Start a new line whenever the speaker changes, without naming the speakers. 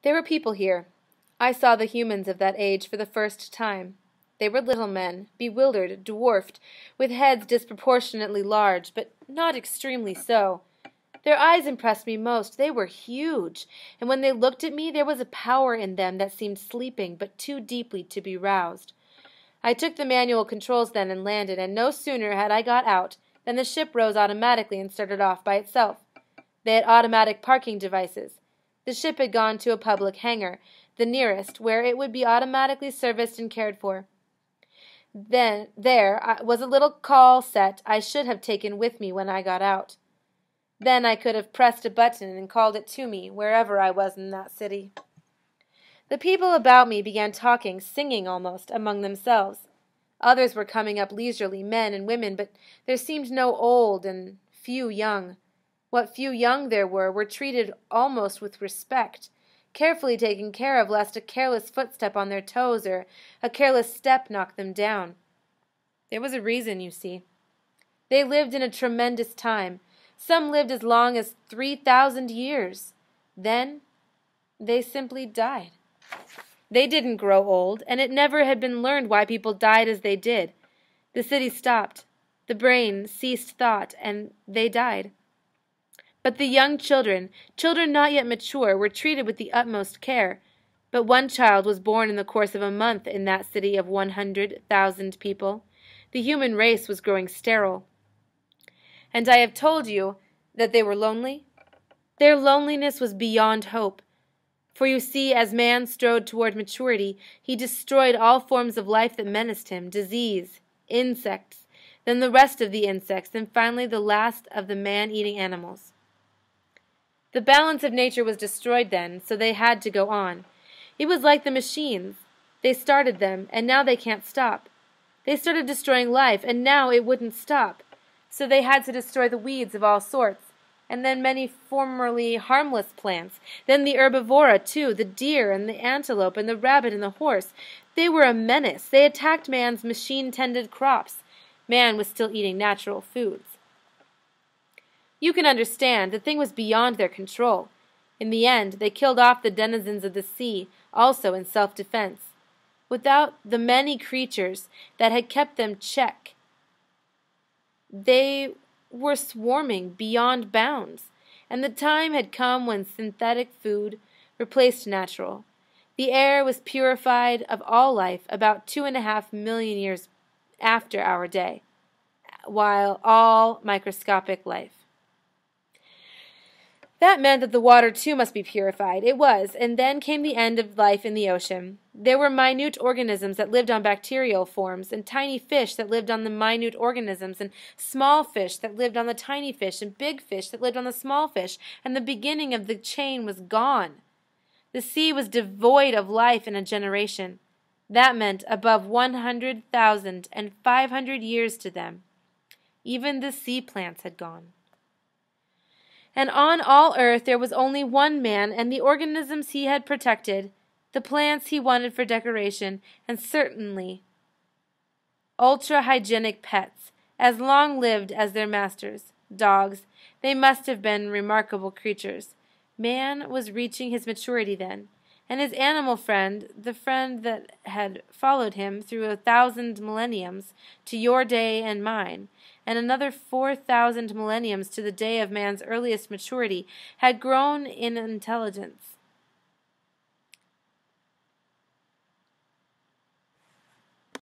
There were people here. I saw the humans of that age for the first time. They were little men, bewildered, dwarfed, with heads disproportionately large, but not extremely so. Their eyes impressed me most. They were huge, and when they looked at me there was a power in them that seemed sleeping, but too deeply to be roused. I took the manual controls then and landed, and no sooner had I got out than the ship rose automatically and started off by itself. They had automatic parking devices. The ship had gone to a public hangar, the nearest, where it would be automatically serviced and cared for. Then there was a little call set I should have taken with me when I got out. Then I could have pressed a button and called it to me, wherever I was in that city. The people about me began talking, singing almost, among themselves. Others were coming up leisurely, men and women, but there seemed no old and few young. What few young there were treated almost with respect, carefully taken care of lest a careless footstep on their toes or a careless step knock them down. There was a reason, you see. They lived in a tremendous time. Some lived as long as 3,000 years. Then they simply died. They didn't grow old, and it never had been learned why people died as they did. The city stopped. The brain ceased thought, and they died. But the young children not yet mature, were treated with the utmost care. But one child was born in the course of a month in that city of 100,000 people. The human race was growing sterile. And I have told you that they were lonely. Their loneliness was beyond hope. For you see, as man strode toward maturity, he destroyed all forms of life that menaced him, disease, insects, then the rest of the insects, and finally the last of the man-eating animals. The balance of nature was destroyed then, so they had to go on. It was like the machines. They started them, and now they can't stop. They started destroying life, and now it wouldn't stop. So they had to destroy the weeds of all sorts, and then many formerly harmless plants, then the herbivora too, the deer and the antelope and the rabbit and the horse. They were a menace. They attacked man's machine-tended crops. Man was still eating natural foods. You can understand, the thing was beyond their control. In the end, they killed off the denizens of the sea, also in self-defense. Without the many creatures that had kept them check, they were swarming beyond bounds, and the time had come when synthetic food replaced natural. The air was purified of all life about 2.5 million years after our day, while all microscopic life. That meant that the water too must be purified. It was, and then came the end of life in the ocean. There were minute organisms that lived on bacterial forms, and tiny fish that lived on the minute organisms, and small fish that lived on the tiny fish, and big fish that lived on the small fish, and the beginning of the chain was gone. The sea was devoid of life in a generation. That meant above 100,500 years to them. Even the sea plants had gone. And on all earth there was only one man, and the organisms he had protected, the plants he wanted for decoration, and certainly ultra-hygienic pets, as long-lived as their masters, dogs. They must have been remarkable creatures. Man was reaching his maturity then, and his animal friend, the friend that had followed him through 1,000 millenniums to your day and mine, and another 4,000 millenniums to the day of man's earliest maturity, had grown in intelligence.